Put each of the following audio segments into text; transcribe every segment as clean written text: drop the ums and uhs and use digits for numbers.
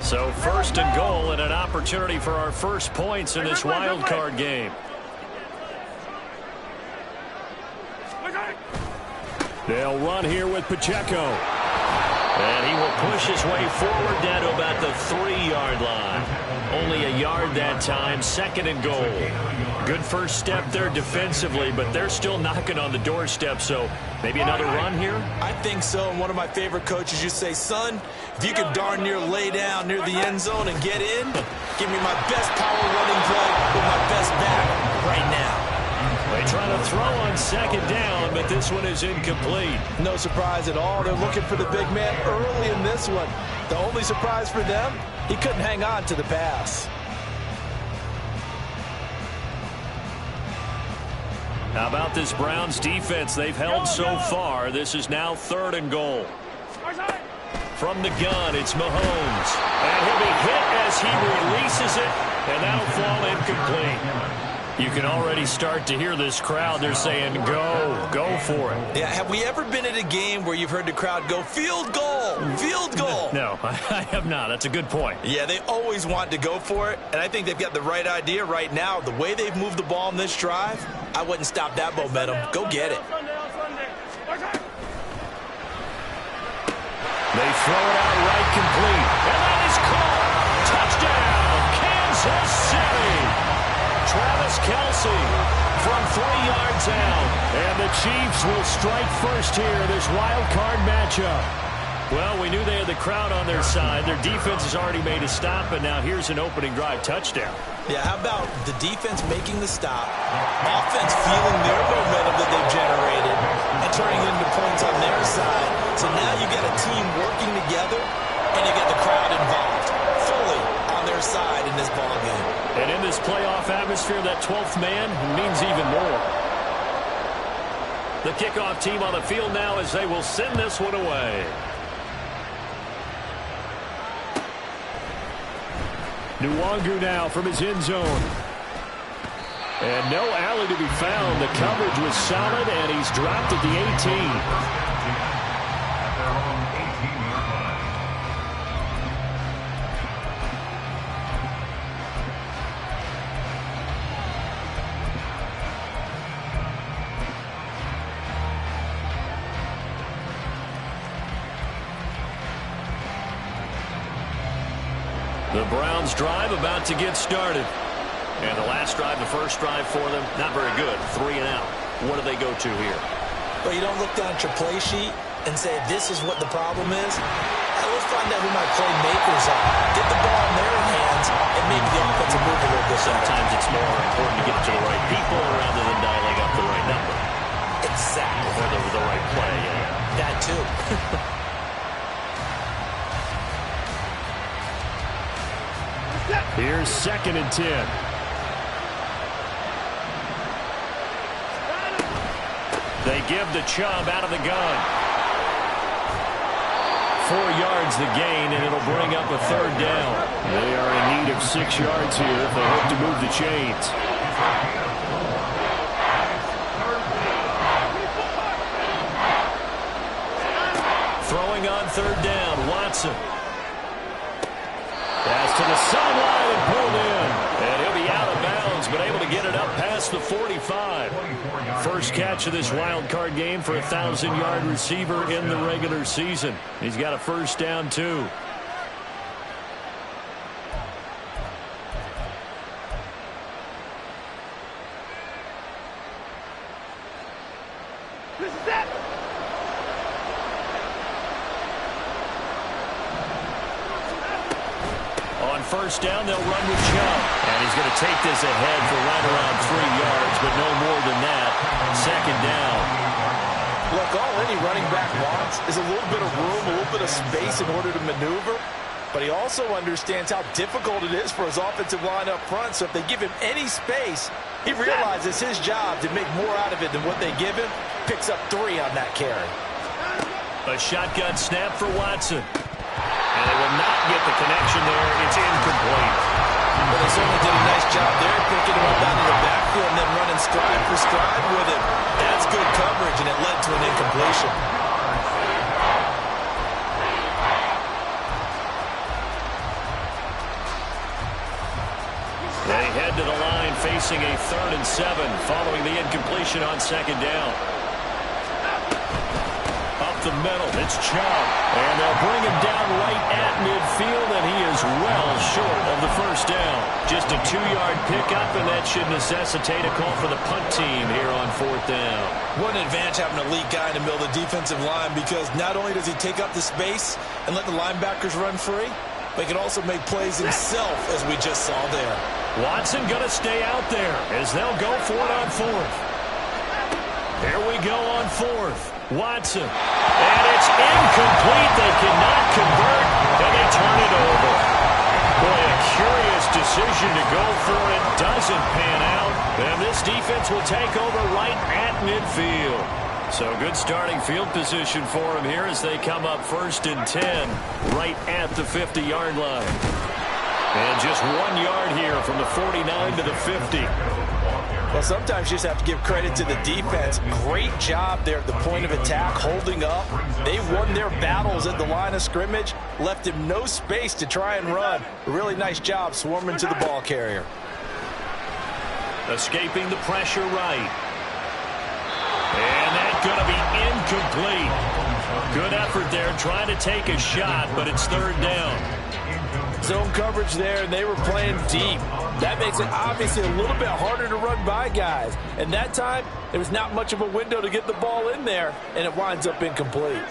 So first and goal and an opportunity for our first points in this wild card game. They'll run here with Pacheco. And he will push his way forward down to about the 3-yard line. Only a yard that time, second and goal. Good first step there defensively, but they're still knocking on the doorstep, so maybe another run here? I think so. And one of my favorite coaches used to say, son, if you could darn near lay down near the end zone and get in, give me my best power running play with my best back right now. They try to throw on second down, but this one is incomplete. No surprise at all. They're looking for the big man early in this one. The only surprise for them, he couldn't hang on to the pass. How about this Browns defense? They've held so far. This is now third and goal. From the gun, it's Mahomes. And he'll be hit as he releases it, and that'll fall incomplete. You can already start to hear this crowd. They're saying, go for it. Yeah, have we ever been at a game where you've heard the crowd go, field goal, field goal? No, I have not. That's a good point. Yeah, they always want to go for it, and I think they've got the right idea right now. The way they've moved the ball in this drive, I wouldn't stop that momentum. Go get it. They throw it out right complete. And that is caught. Touchdown, Kansas City. Travis Kelce from 3 yards out. And the Chiefs will strike first here in this wild card matchup. Well, we knew they had the crowd on their side. Their defense has already made a stop, and now here's an opening drive touchdown. Yeah, how about the defense making the stop, offense feeling their momentum that they've generated, and turning it into points on their side. So now you got a team working together, and you got the crowd involved fully on their side in this ballgame. And in this playoff atmosphere, that 12th man means even more. The kickoff team on the field now as they will send this one away. Nwangu now from his end zone. And no alley to be found. The coverage was solid, and he's dropped at the 18. The Browns drive about to get started. And the last drive, the first drive for them, not very good. 3 and out. What do they go to here? Well, you don't look down at your play sheet and say, this is what the problem is. Let's find out who my playmakers are. Get the ball in their hands and make the offensive move a little bit. Sometimes it's more important to get it to the right people rather than dialing up the right number. Exactly. Or the right play. Yeah. That too. Here's 2nd and 10. They give the Chubb out of the gun. 4 yards the gain, and it'll bring up a 3rd down. They are in need of 6 yards here if they hope to move the chains. Throwing on 3rd down, Watson. Pass to the sideline and pulled in. And he'll be out of bounds, but able to get it up past the 45. First catch of this wild card game for a 1,000-yard receiver in the regular season. He's got a first down, too. This is it. On first down, they'll run with Chubb. And he's going to take this ahead for right around 3 yards, but no more than that. 2nd down. Look, all any running back wants is a little bit of room, a little bit of space in order to maneuver. But he also understands how difficult it is for his offensive line up front. So if they give him any space, he realizes his job to make more out of it than what they give him. Picks up 3 on that carry. A shotgun snap for Watson. And they will not get the connection there. It's incomplete. But they certainly did a nice job there, picking him up out of the backfield and then running stride for stride with it. That's good coverage, and it led to an incompletion. facing a 3rd and 7 following the incompletion on 2nd down. Up the middle, it's Chubb. And they'll bring him down right at midfield, and he is well short of the 1st down. Just a 2-yard pickup, and that should necessitate a call for the punt team here on 4th down. What an advantage having an elite guy in the middle of the defensive line, because not only does he take up the space and let the linebackers run free, but he can also make plays himself, as we just saw there. Watson going to stay out there as they'll go for it on 4th. Here we go on 4th. Watson. And it's incomplete. They cannot convert, and they turn it over. Boy, a curious decision to go for it. Doesn't pan out. And this defense will take over right at midfield. So good starting field position for them here as they come up 1st and 10 right at the 50-yard line. And just 1 yard here from the 49 to the 50. Well, sometimes you just have to give credit to the defense. Great job there at the point of attack, holding up. They won their battles at the line of scrimmage, left him no space to try and run. A really nice job swarming to the ball carrier. Escaping the pressure right. And that's going to be incomplete. Good effort there trying to take a shot, but it's 3rd down. Zone coverage there, and they were playing deep. That makes it obviously a little bit harder to run by guys. And that time, there was not much of a window to get the ball in there, and it winds up incomplete.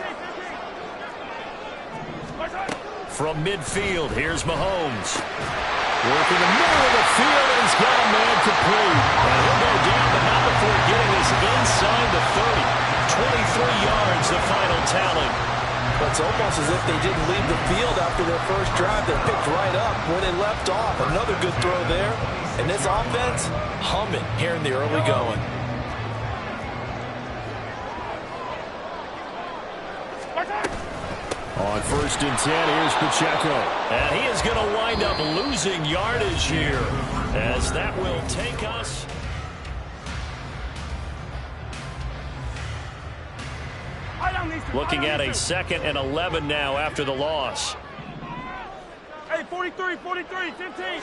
From midfield, here's Mahomes. Working the middle of the field, and he's got a man complete. And he'll go down, but not before getting this inside the 30. 23 yards, the final tally. It's almost as if they didn't leave the field after their first drive. They picked right up where they left off. Another good throw there. And this offense, humming here in the early going. On 1st and 10, here's Pacheco. And he is going to wind up losing yardage here, as that will take us. Looking at a 2nd and 11 now after the loss. Hey, 43, 15.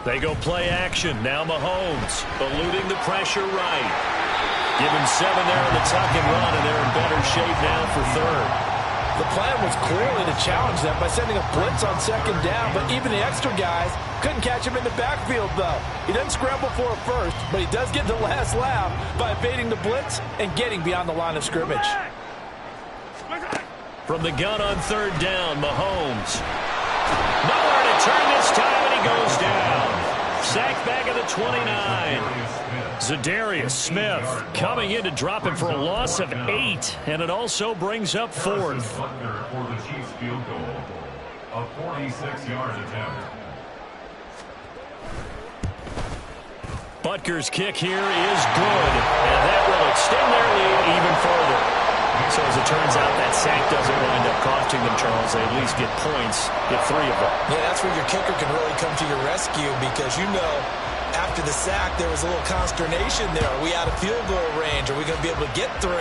They go play action. Now Mahomes eluding the pressure right. Given 7 there on the tuck and run, and they're in better shape now for 3rd. The plan was clearly to challenge them by sending a blitz on 2nd down, but even the extra guys couldn't catch him in the backfield, though. He doesn't scramble for a first, but he does get the last laugh by evading the blitz and getting beyond the line of scrimmage. From the gun on 3rd down, Mahomes. Nowhere to turn this time, and he goes down. Sacked back at the 29. Za'Darius Smith coming in to drop him for a loss of 8, and it also brings up 4th. For the Chiefs field goal, a 46-yard attempt. Butker's kick here is good, and that will extend their lead even further. So as it turns out, that sack doesn't wind up costing them, Charles. They at least get points, get 3 of them. Yeah, that's where your kicker can really come to your rescue, because you know after the sack there was a little consternation there. Are we out of field goal range? Are we going to be able to get 3?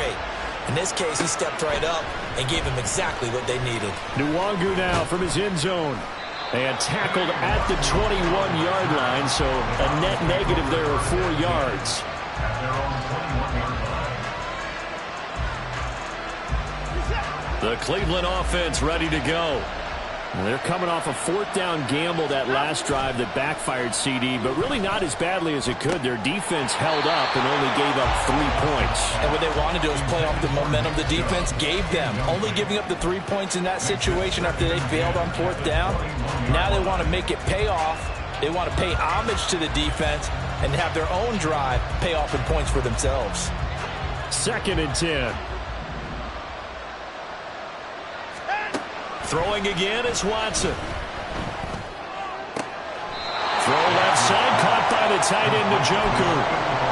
In this case, he stepped right up and gave them exactly what they needed. Nwangu now from his end zone. And tackled at the 21-yard line, so a net negative there of 4 yards. The Cleveland offense ready to go. Well, they're coming off a 4th down gamble that last drive that backfired, CD, but really not as badly as it could. Their defense held up and only gave up 3 points. And what they want to do is play off the momentum the defense gave them. Only giving up the 3 points in that situation after they failed on 4th down. Now they want to make it pay off. They want to pay homage to the defense and have their own drive pay off in points for themselves. 2nd and 10. Throwing again is Watson. Throw left side, caught by the tight end, Njoku.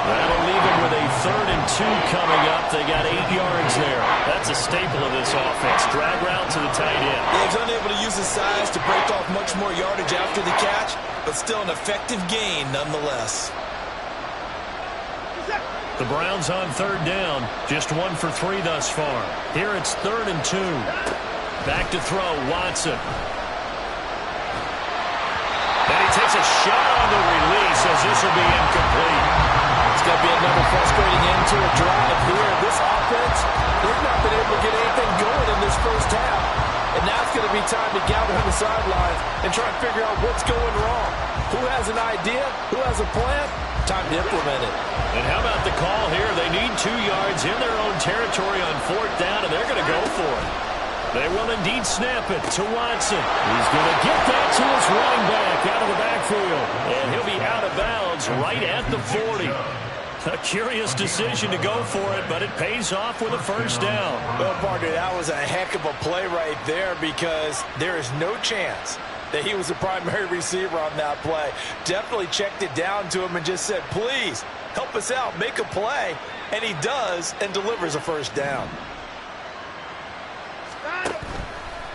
That'll leave him with a 3rd and 2 coming up. They got 8 yards there. That's a staple of this offense. Drag route to the tight end. Yeah, he's unable to use his size to break off much more yardage after the catch, but still an effective gain nonetheless. The Browns on 3rd down. Just 1 for 3 thus far. Here it's 3rd and 2. Back to throw, Watson. And he takes a shot on the release as this will be incomplete. It's going to be another frustrating end to a drive here. This offense, they've not been able to get anything going in this first half. And now it's going to be time to gather on the sidelines and try and figure out what's going wrong. Who has an idea? Who has a plan? Time to implement it. And how about the call here? They need 2 yards in their own territory on 4th down, and they're going to go for it. They will indeed snap it to Watson. He's going to get that to his running back out of the backfield. And he'll be out of bounds right at the 40. A curious decision to go for it, but it pays off with a first down. Well, partner, that was a heck of a play right there because there is no chance that he was the primary receiver on that play. Definitely checked it down to him and just said, please, help us out, make a play. And he does and delivers a first down.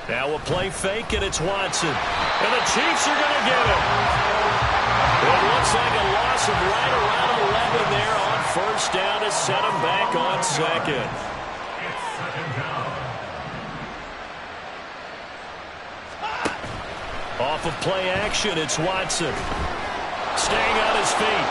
Now a play fake, and it's Watson. And the Chiefs are going to get him. It looks like a loss of right around 11 there on first down to set him back on second. It's second down. Off of play action, it's Watson. Staying on his feet.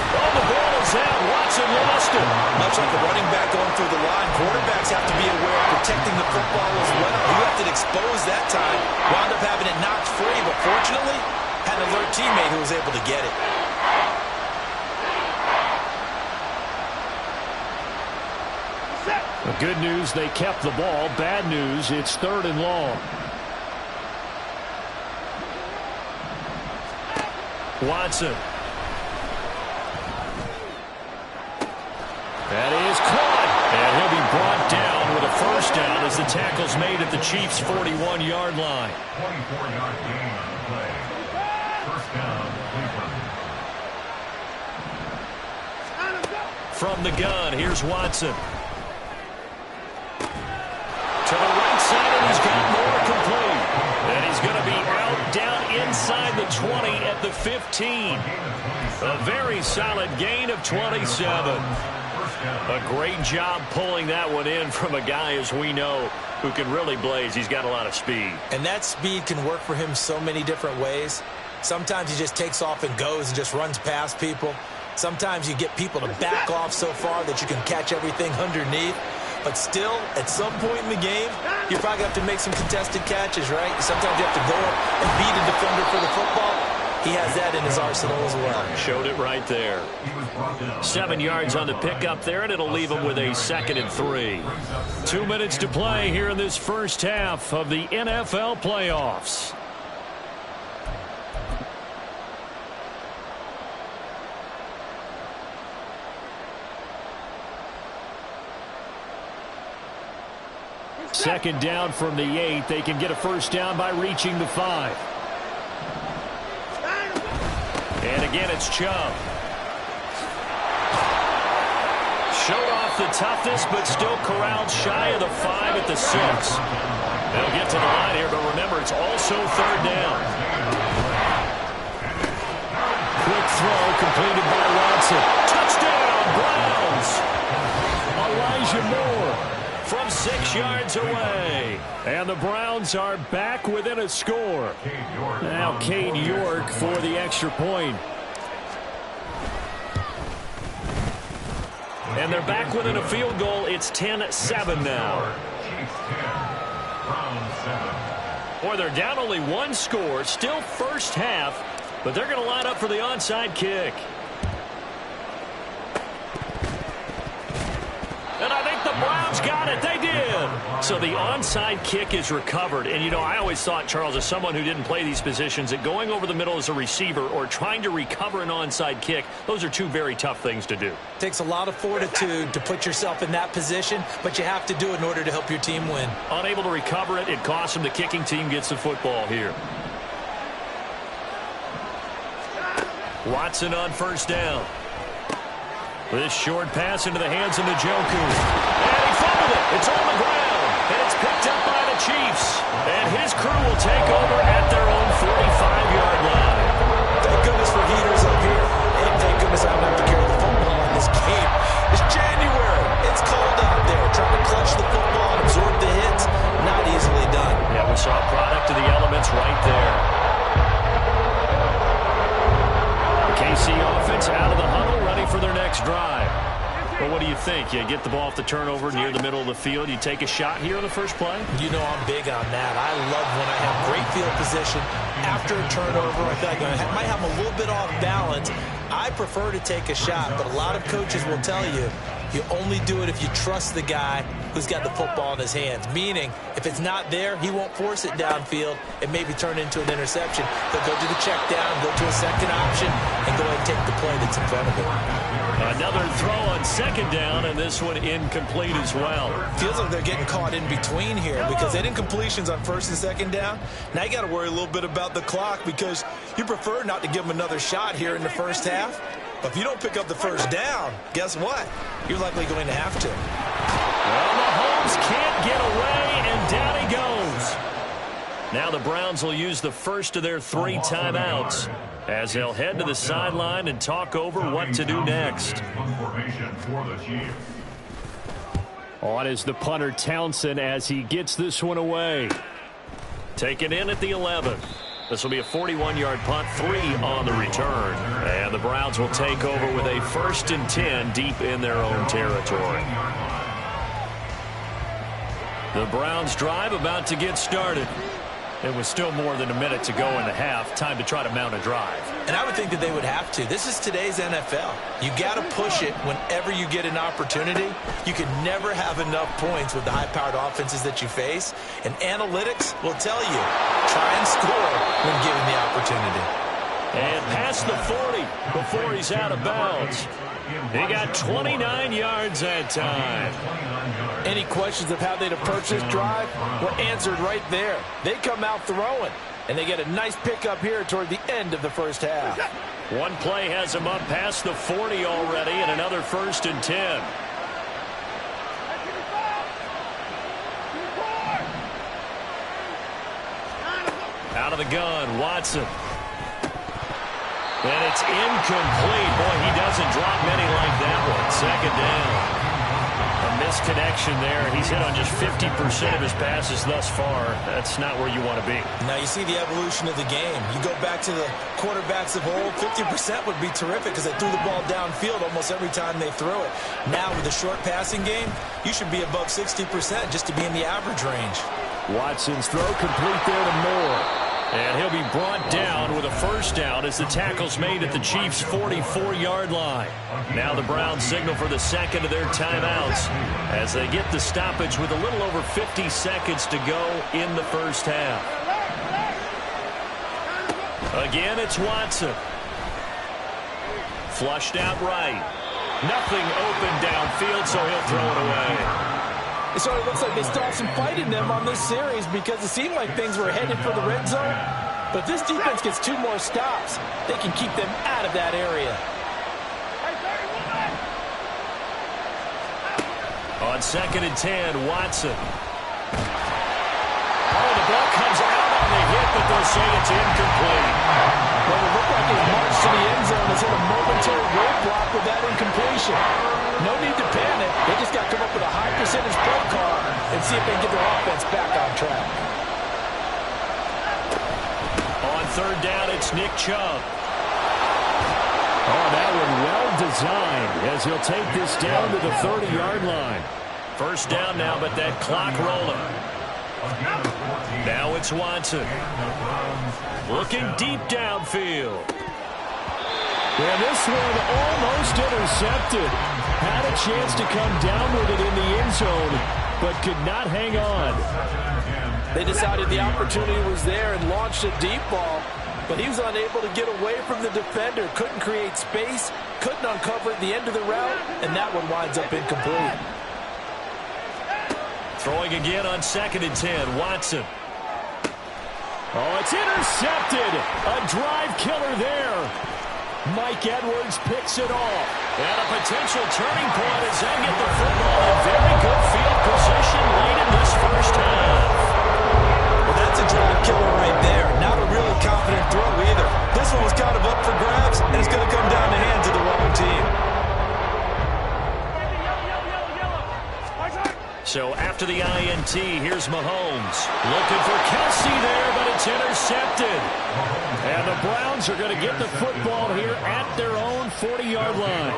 Oh, the ball is out. Watson lost it. Much like a running back going through the line, quarterbacks have to be aware of protecting the football as well. He left it exposed that time. Wound up having it knocked free, but fortunately, had an alert teammate who was able to get it. The good news, they kept the ball. Bad news, it's 3rd and long. Watson. That is caught. And he'll be brought down with a first down as the tackle's made at the Chiefs' 41-yard line. 24-yard gain on the play. First down, Cleveland. From the gun, here's Watson. To the right side, and he's got more complete. And he's going to be out down inside the 20 at the 15. A very solid gain of 27. A great job pulling that one in from a guy, as we know, who can really blaze. He's got a lot of speed. And that speed can work for him so many different ways. Sometimes he just takes off and goes and just runs past people. Sometimes you get people to back off so far that you can catch everything underneath. But still, at some point in the game, you probably have to make some contested catches, right? Sometimes you have to go up and beat a defender for the football. He has that in his arsenal as well. Showed it right there. 7 yards on the pickup there, and it'll leave him with a 2nd and 3. 2 minutes to play here in this first half of the NFL playoffs. Second down from the 8. They can get a first down by reaching the 5. And again, it's Chubb. Showed off the toughness, but still corralled shy of the 5 at the 6. They'll get to the line here, but remember, it's also 3rd down. Quick throw completed by Watson. Touchdown, Browns! Elijah Moore from 6 yards away. And the Browns are back within a score. Now Cade York for the extra point. And they're back within a field goal. It's 10-7 now. Boy, they're down only 1 score. Still first half, but they're going to line up for the onside kick. And I think the Browns got it. They did. So the onside kick is recovered. And, you know, I always thought, Charles, as someone who didn't play these positions, that going over the middle as a receiver or trying to recover an onside kick, those are 2 very tough things to do. It takes a lot of fortitude to put yourself in that position, but you have to do it in order to help your team win. Unable to recover it, it costs them. The kicking team gets the football here. Watson on first down. This short pass into the hands of Njoku. And he fumbled it. It's on the ground. And it's picked up by the Chiefs. And his crew will take over at their own 45-yard line. Thank goodness for heaters up here. And thank goodness I don't have to carry the football in this game. It's January. It's cold out there. Trying to clutch the football and absorb the hits. Not easily done. Yeah, we saw a product of the elements right there. like you get the ball off the turnover near the middle of the field. You take a shot here on the first play? You know I'm big on that. I love when I have great field position after a turnover. I feel like I might have a little bit off balance. I prefer to take a shot, but a lot of coaches will tell you you only do it if you trust the guy who's got the football in his hands. Meaning, if it's not there, he won't force it downfield and maybe turn into an interception. He'll go to the check down, go to a second option, and go ahead and take the play that's in front of him. Another throw on second down, and this one incomplete as well. Feels like they're getting caught in between here because they didn't completions on first and second down. Now you got to worry a little bit about the clock because you prefer not to give them another shot here in the first half. But if you don't pick up the first down, guess what? You're likely going to have to. Well, Mahomes can't get away, and down he goes. Now the Browns will use the first of their 3 timeouts as they'll head to the sideline and talk over what to do next. On is the punter Townsend as he gets this one away. Taken in at the 11. This will be a 41-yard punt, 3 on the return. And the Browns will take over with a 1st and 10 deep in their own territory. The Browns drive about to get started. It was still more than a minute to go in the half. Time to try to mount a drive. And I would think that they would have to. This is today's NFL. You got to push it whenever you get an opportunity. You can never have enough points with the high-powered offenses that you face. And analytics will tell you, try and score when given the opportunity. And past the 40 before he's out of bounds. He got 29 yards that time. Any questions of how they'd approach this drive were answered right there. They come out throwing, and they get a nice pickup here toward the end of the first half. One play has him up past the 40 already, and another 1st and 10. Out of the gun, Watson. And it's incomplete. Boy, he doesn't drop many like that one. Second down. A misconnection there. He's hit on just 50% of his passes thus far. That's not where you want to be. Now you see the evolution of the game. You go back to the quarterbacks of old, 50% would be terrific because they threw the ball downfield almost every time they threw it. Now with the short passing game, you should be above 60% just to be in the average range. Watson's throw complete there to Moore. And he'll be brought down with a 1st down as the tackle's made at the Chiefs' 44-yard line. Now the Browns signal for the second of their timeouts as they get the stoppage with a little over 50 seconds to go in the first half. Again, it's Watson. Flushed out right. Nothing open downfield, so he'll throw it away. It sort of looks like they still have some fight in them on this series because it seemed like things were headed for the red zone. But this defense gets 2 more stops. They can keep them out of that area. On 2nd and 10, Watson. Oh, the ball comes out on the hit, but they'll say it's incomplete. Well, it looked like his march to the end zone has hit a momentary roadblock with that incompletion. No need to panic. They just got to come up with a high percentage play call and see if they can get their offense back on track. On 3rd down, it's Nick Chubb. Oh, that one well designed as he'll take this down to the 30-yard line. 1st down now, but that clock rolling. Now it's Watson. Looking deep downfield. And this one almost intercepted. Had a chance to come down with it in the end zone, but could not hang on. They decided the opportunity was there and launched a deep ball, but he was unable to get away from the defender. Couldn't create space, couldn't uncover at the end of the route, and that one winds up incomplete. Throwing again on 2nd and 10, Watson. Oh, it's intercepted. A drive killer there. Mike Edwards picks it off. And a potential turning point as they get the football in very good field position late in this first half. Well, that's a drive killer right there. Not a really confident throw either. This one was kind of up for grabs, and it's going to come down the hands of the wrong team. So after the INT, here's Mahomes. Looking for Kelsey there, but it's intercepted. And the Browns are going to get the football here at their own 40-yard line.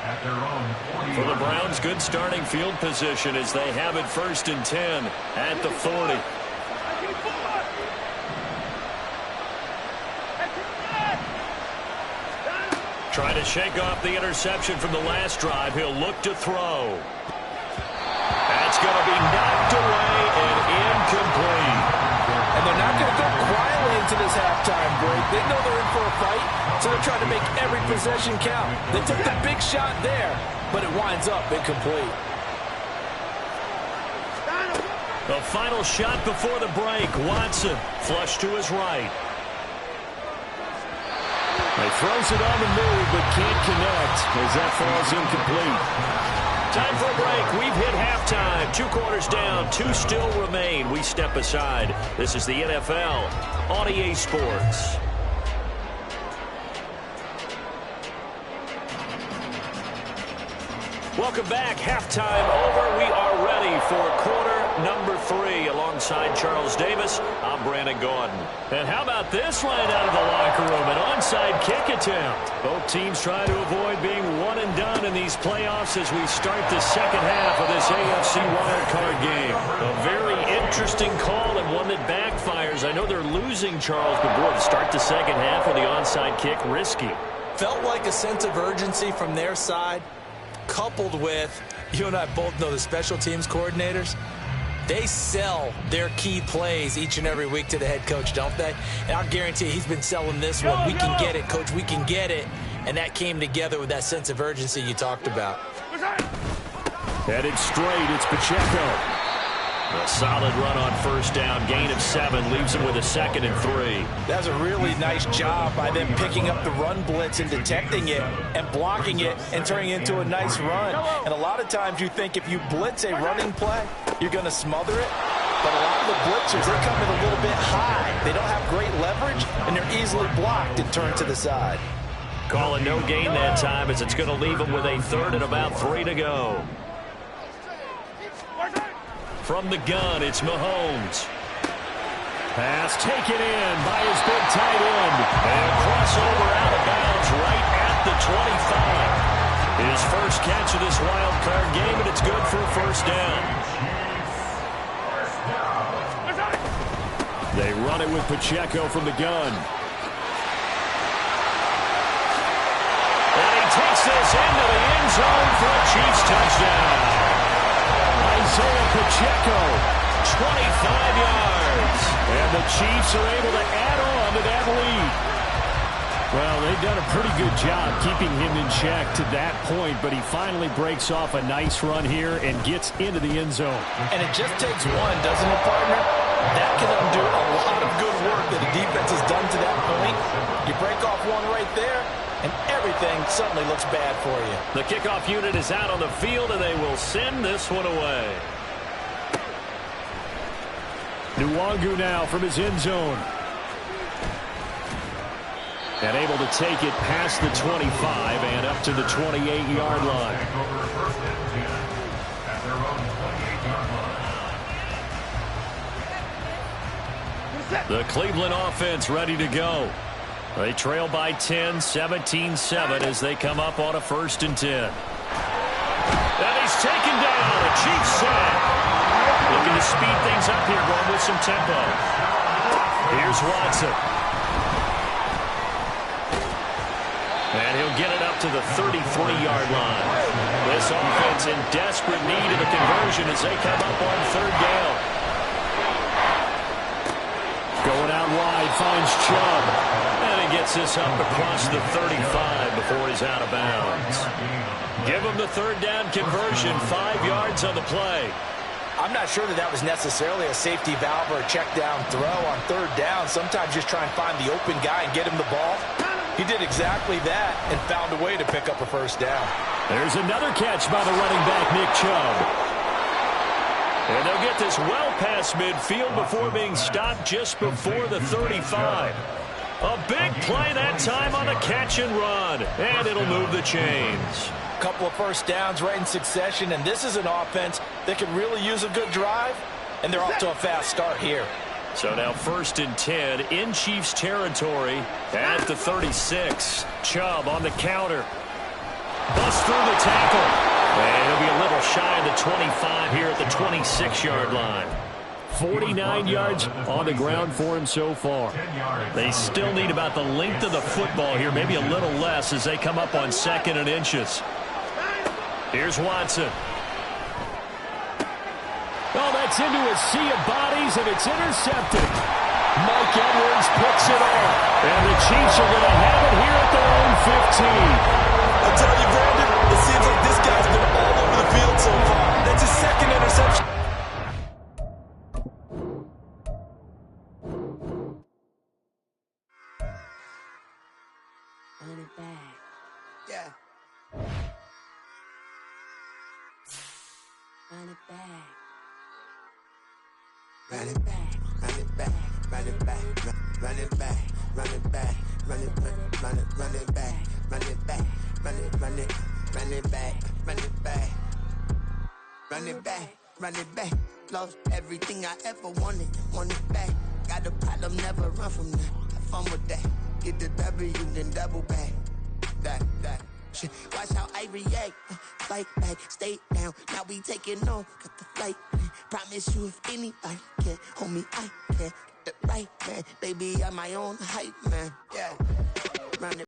at their own 40. For the Browns, good starting field position as they have it 1st and 10 at the 40. Trying to shake off the interception from the last drive. He'll look to throw. That's going to be knocked away and incomplete. And they're not going to go quietly into this halftime break. They know they're in for a fight, so they're trying to make every possession count. They took the big shot there, but it winds up incomplete. The final shot before the break. Watson flush to his right. He throws it on the move, but can't connect as that falls incomplete. Time for a break. We've hit halftime. 2 quarters down. 2 still remain. We step aside. This is the NFL on EA Sports. Welcome back. Halftime over. We are ready for quarter number 3. Alongside Charles Davis, I'm Brandon Gaudin. And how about this line out of the locker room? An onside kick attempt. Both teams trying to avoid being one and done in these playoffs as we start the second half of this AFC wildcard game. A very interesting call and one that backfires. I know they're losing, Charles, but boy, to start the second half with the onside kick, risky. Felt like a sense of urgency from their side, coupled with, you and I both know the special teams coordinators, they sell their key plays each and every week to the head coach, don't they? And I'll guarantee he's been selling this one. We can get it, coach. We can get it. And that came together with that sense of urgency you talked about. Headed straight, it's Pacheco. A solid run on 1st down. Gain of 7 leaves him with a 2nd and 3. That's a really nice job by them picking up the run blitz and detecting it and blocking it and turning it into a nice run. And a lot of times you think if you blitz a running play, you're going to smother it. But a lot of the blitzers, they come in a little bit high. They don't have great leverage, and they're easily blocked and turned to the side. Call a no gain that time as it's going to leave him with a 3rd and about 3 to go. From the gun, it's Mahomes. Pass taken in by his big tight end. And crossover out of bounds right at the 25. His first catch of this wild card game, and it's good for a 1st down. They run it with Pacheco from the gun. And he takes this into the end zone for a Chiefs touchdown. Isaiah Pacheco, 25 yards. And the Chiefs are able to add on to that lead. Well, they've done a pretty good job keeping him in check to that point, but he finally breaks off a nice run here and gets into the end zone. And it just takes one, doesn't it, partner? That can undo a lot of good work that the defense has done to that point. You break off one right there, and everything suddenly looks bad for you. The kickoff unit is out on the field, and they will send this one away. Nwangu now from his end zone. And able to take it past the 25 and up to the 28-yard line. The Cleveland offense ready to go. They trail by 10, 17-7 as they come up on a 1st and 10. And he's taken down. A Chiefs sack. Looking to speed things up here, going with some tempo. Here's Watson. And he'll get it up to the 33-yard line. This offense in desperate need of the conversion as they come up on 3rd down. Going out wide, finds Chubb. And he gets this up across the 35 before he's out of bounds. Give him the 3rd down conversion, 5 yards on the play. I'm not sure that was necessarily a safety valve or a check down throw on 3rd down. Sometimes just try and find the open guy and get him the ball. He did exactly that and found a way to pick up a 1st down. There's another catch by the running back, Nick Chubb. And they'll get this well past midfield before being stopped just before the 35. A big play that time on the catch and run. And it'll move the chains. A couple of 1st downs right in succession, and this is an offense that can really use a good drive, and they're off to a fast start here. So now 1st and 10 in Chiefs territory at the 36. Chubb on the counter. Busts through the tackle. And it'll be a little shy of the 25 here at the 26-yard line. 49 yards on the ground for him so far. They still need about the length of the football here, maybe a little less as they come up on 2nd and inches. Here's Watson. Oh, that's into a sea of bodies, and it's intercepted. Mike Edwards picks it off. And the Chiefs are going to have it here at their own 15. I tell you, Brandon, it seems like this guy's been all over the field so far. That's his 2nd interception. Run it back. Yeah. Run it back. Run it back. Run it back. Run it back. Run it back. Run it back. Run it back. Run it back. Run it back. Run it back. Run it back. Run it back. Run it back. Run it back. Lost everything I ever wanted. Want it back. Got a problem, never run from that. Have fun with that. Get the W, then double back. That. Shit. Watch how I react. Fight back, stay down. Now we taking off. Got the flight plan. Promise you if anybody can, homie, I can. Get the right man. Baby, I'm my own hype man. Yeah. Run it.